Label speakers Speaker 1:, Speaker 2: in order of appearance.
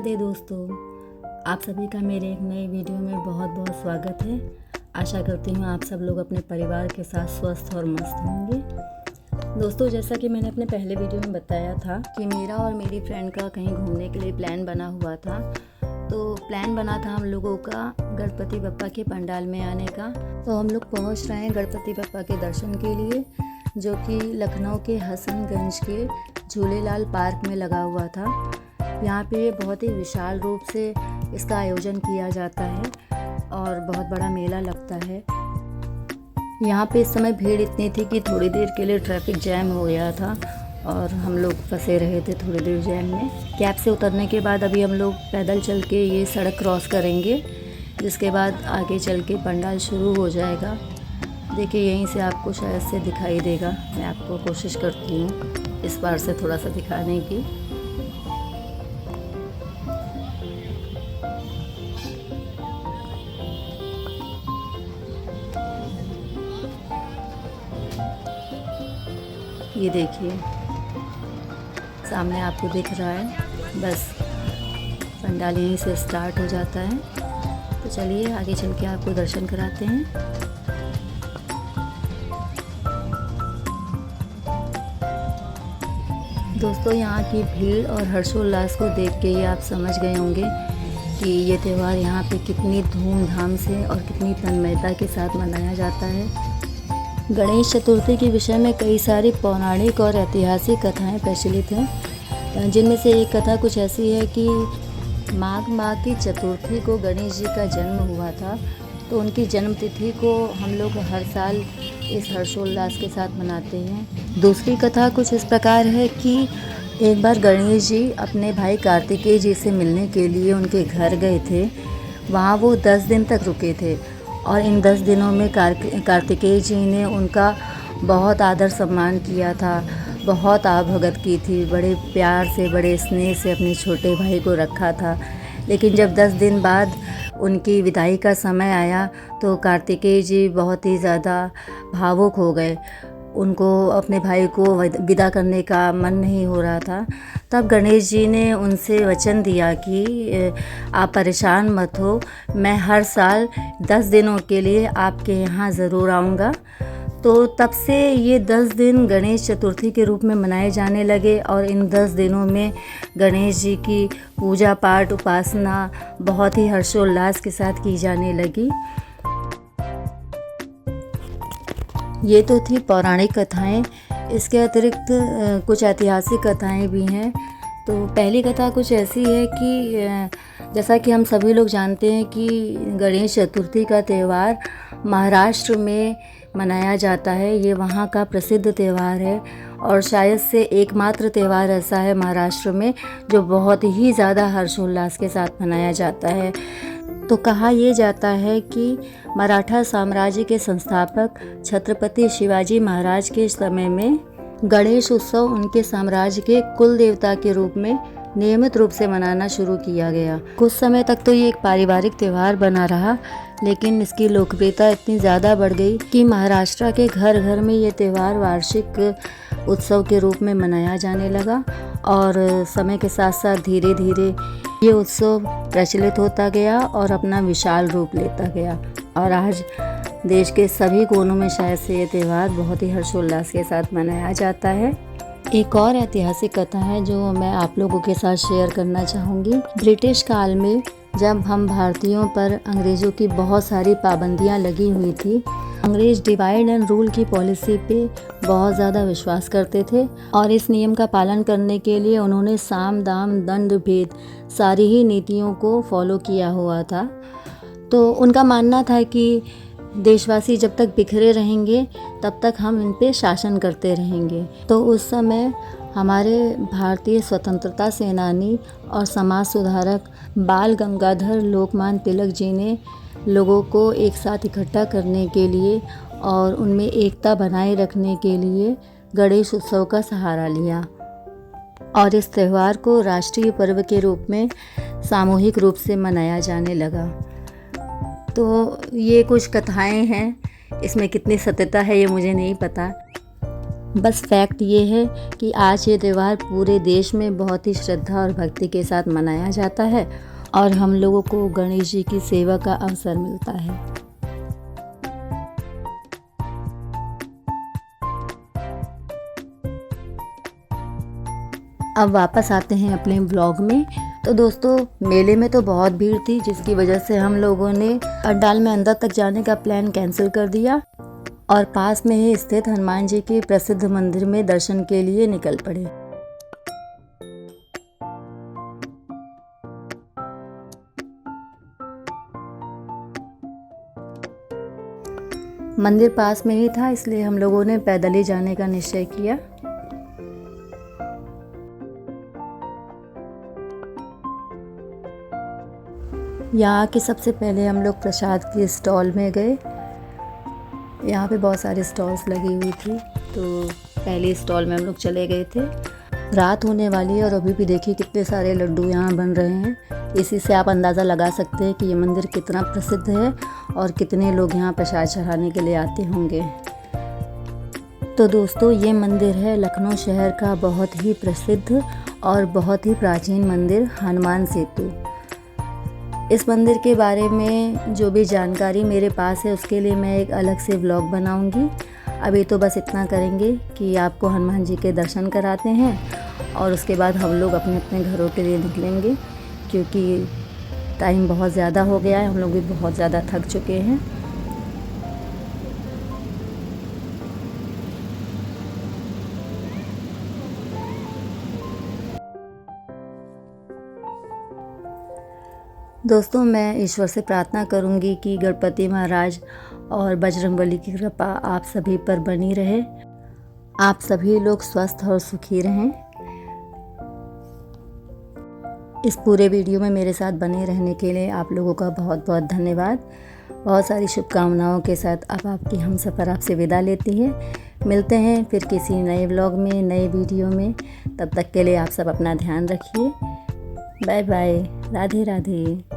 Speaker 1: राधे दोस्तों, आप सभी का मेरे एक नई वीडियो में बहुत बहुत स्वागत है। आशा करती हूँ आप सब लोग अपने परिवार के साथ स्वस्थ और मस्त होंगे। दोस्तों, जैसा कि मैंने अपने पहले वीडियो में बताया था कि मेरा और मेरी फ्रेंड का कहीं घूमने के लिए प्लान बना हुआ था। तो प्लान बना था हम लोगों का गणपति बप्पा के पंडाल में आने का। तो हम लोग पहुँच रहे हैं गणपति बप्पा के दर्शन के लिए, जो कि लखनऊ के हसनगंज के झूलेलाल पार्क में लगा हुआ था। यहाँ पे बहुत ही विशाल रूप से इसका आयोजन किया जाता है और बहुत बड़ा मेला लगता है। यहाँ पे इस समय भीड़ इतनी थी कि थोड़ी देर के लिए ट्रैफिक जैम हो गया था और हम लोग फंसे रहे थे थोड़ी देर जैम में। कैब से उतरने के बाद अभी हम लोग पैदल चल के ये सड़क क्रॉस करेंगे, जिसके बाद आगे चल के पंडाल शुरू हो जाएगा। देखिए, यहीं से आपको शायद से दिखाई देगा। मैं आपको कोशिश करती हूँ इस बार से थोड़ा सा दिखाने की। ये देखिए, सामने आपको दिख रहा है। बस पंडाल यहीं से स्टार्ट हो जाता है। तो चलिए आगे चल के आपको दर्शन कराते हैं। दोस्तों, यहाँ की भीड़ और हर्षोल्लास को देख के ही आप समझ गए होंगे कि ये त्यौहार यहाँ पे कितनी धूमधाम से और कितनी तन्मयता के साथ मनाया जाता है। गणेश चतुर्थी के विषय में कई सारी पौराणिक और ऐतिहासिक कथाएं प्रचलित हैं, जिनमें से एक कथा कुछ ऐसी है कि माघ माह की चतुर्थी को गणेश जी का जन्म हुआ था। तो उनकी जन्म तिथि को हम लोग हर साल इस हर्षोल्लास के साथ मनाते हैं। दूसरी कथा कुछ इस प्रकार है कि एक बार गणेश जी अपने भाई कार्तिकेय जी से मिलने के लिए उनके घर गए थे। वहाँ वो 10 दिन तक रुके थे और इन 10 दिनों में कार्तिकेय जी ने उनका बहुत आदर सम्मान किया था, बहुत आवभगत की थी, बड़े प्यार से, बड़े स्नेह से अपने छोटे भाई को रखा था। लेकिन जब 10 दिन बाद उनकी विदाई का समय आया तो कार्तिकेय जी बहुत ही ज़्यादा भावुक हो गए। उनको अपने भाई को विदा करने का मन नहीं हो रहा था। तब गणेश जी ने उनसे वचन दिया कि आप परेशान मत हो, मैं हर साल 10 दिनों के लिए आपके यहाँ ज़रूर आऊँगा। तो तब से ये 10 दिन गणेश चतुर्थी के रूप में मनाए जाने लगे और इन 10 दिनों में गणेश जी की पूजा पाठ उपासना बहुत ही हर्षोल्लास के साथ की जाने लगी। ये तो थी पौराणिक कथाएं। इसके अतिरिक्त कुछ ऐतिहासिक कथाएं भी हैं। तो पहली कथा कुछ ऐसी है कि जैसा कि हम सभी लोग जानते हैं कि गणेश चतुर्थी का त्यौहार महाराष्ट्र में मनाया जाता है। ये वहाँ का प्रसिद्ध त्यौहार है और शायद से एकमात्र त्यौहार ऐसा है महाराष्ट्र में जो बहुत ही ज़्यादा हर्षोल्लास के साथ मनाया जाता है। तो कहा यह जाता है कि मराठा साम्राज्य के संस्थापक छत्रपति शिवाजी महाराज के समय में गणेश उत्सव उनके साम्राज्य के कुल देवता के रूप में नियमित रूप से मनाना शुरू किया गया। कुछ समय तक तो ये एक पारिवारिक त्यौहार बना रहा, लेकिन इसकी लोकप्रियता इतनी ज़्यादा बढ़ गई कि महाराष्ट्र के घर घर में ये त्यौहार वार्षिक उत्सव के रूप में मनाया जाने लगा और समय के साथ साथ धीरे धीरे ये उत्सव प्रचलित होता गया और अपना विशाल रूप लेता गया। और आज देश के सभी कोनों में शायद से ये त्यौहार बहुत ही हर्षोल्लास के साथ मनाया जाता है। एक और ऐतिहासिक कथा है जो मैं आप लोगों के साथ शेयर करना चाहूँगी। ब्रिटिश काल में जब हम भारतीयों पर अंग्रेज़ों की बहुत सारी पाबंदियाँ लगी हुई थी, अंग्रेज़ डिवाइड एंड रूल की पॉलिसी पे बहुत ज़्यादा विश्वास करते थे और इस नियम का पालन करने के लिए उन्होंने साम दाम दंड भेद सारी ही नीतियों को फॉलो किया हुआ था। तो उनका मानना था कि देशवासी जब तक बिखरे रहेंगे तब तक हम इन पे शासन करते रहेंगे। तो उस समय हमारे भारतीय स्वतंत्रता सेनानी और समाज सुधारक बाल गंगाधर लोकमान्य तिलक जी ने लोगों को एक साथ इकट्ठा करने के लिए और उनमें एकता बनाए रखने के लिए गणेश उत्सव का सहारा लिया और इस त्यौहार को राष्ट्रीय पर्व के रूप में सामूहिक रूप से मनाया जाने लगा। तो ये कुछ कथाएं हैं, इसमें कितनी सत्यता है ये मुझे नहीं पता। बस फैक्ट ये है कि आज ये त्यौहार पूरे देश में बहुत ही श्रद्धा और भक्ति के साथ मनाया जाता है और हम लोगों को गणेश जी की सेवा का अवसर मिलता है। अब वापस आते हैं अपने ब्लॉग में। तो दोस्तों, मेले में तो बहुत भीड़ थी, जिसकी वजह से हम लोगों ने पंडाल में अंदर तक जाने का प्लान कैंसिल कर दिया और पास में ही स्थित हनुमान जी के प्रसिद्ध मंदिर में दर्शन के लिए निकल पड़े। मंदिर पास में ही था, इसलिए हम लोगों ने पैदल ही जाने का निश्चय किया। यहाँ के सबसे पहले हम लोग प्रसाद के स्टॉल में गए। यहाँ पे बहुत सारे स्टॉल्स लगी हुई थी, तो पहले स्टॉल में हम लोग चले गए थे। रात होने वाली है और अभी भी देखिए कितने सारे लड्डू यहाँ बन रहे हैं। इसी से आप अंदाज़ा लगा सकते हैं कि ये मंदिर कितना प्रसिद्ध है और कितने लोग यहाँ प्रसाद चढ़ाने के लिए आते होंगे। तो दोस्तों, ये मंदिर है लखनऊ शहर का बहुत ही प्रसिद्ध और बहुत ही प्राचीन मंदिर हनुमान सेतु। इस मंदिर के बारे में जो भी जानकारी मेरे पास है उसके लिए मैं एक अलग से व्लॉग बनाऊंगी। अभी तो बस इतना करेंगे कि आपको हनुमान जी के दर्शन कराते हैं और उसके बाद हम लोग अपने अपने घरों के लिए निकलेंगे, क्योंकि टाइम बहुत ज़्यादा हो गया है, हम लोग भी बहुत ज़्यादा थक चुके हैं। दोस्तों, मैं ईश्वर से प्रार्थना करूंगी कि गणपति महाराज और बजरंगबली की कृपा आप सभी पर बनी रहे, आप सभी लोग स्वस्थ और सुखी रहें। इस पूरे वीडियो में मेरे साथ बने रहने के लिए आप लोगों का बहुत बहुत धन्यवाद। बहुत सारी शुभकामनाओं के साथ अब आपकी हमसफ़र आपसे विदा लेती है। मिलते हैं फिर किसी नए व्लॉग में, नए वीडियो में। तब तक के लिए आप सब अपना ध्यान रखिए। Bye bye. राधे राधे।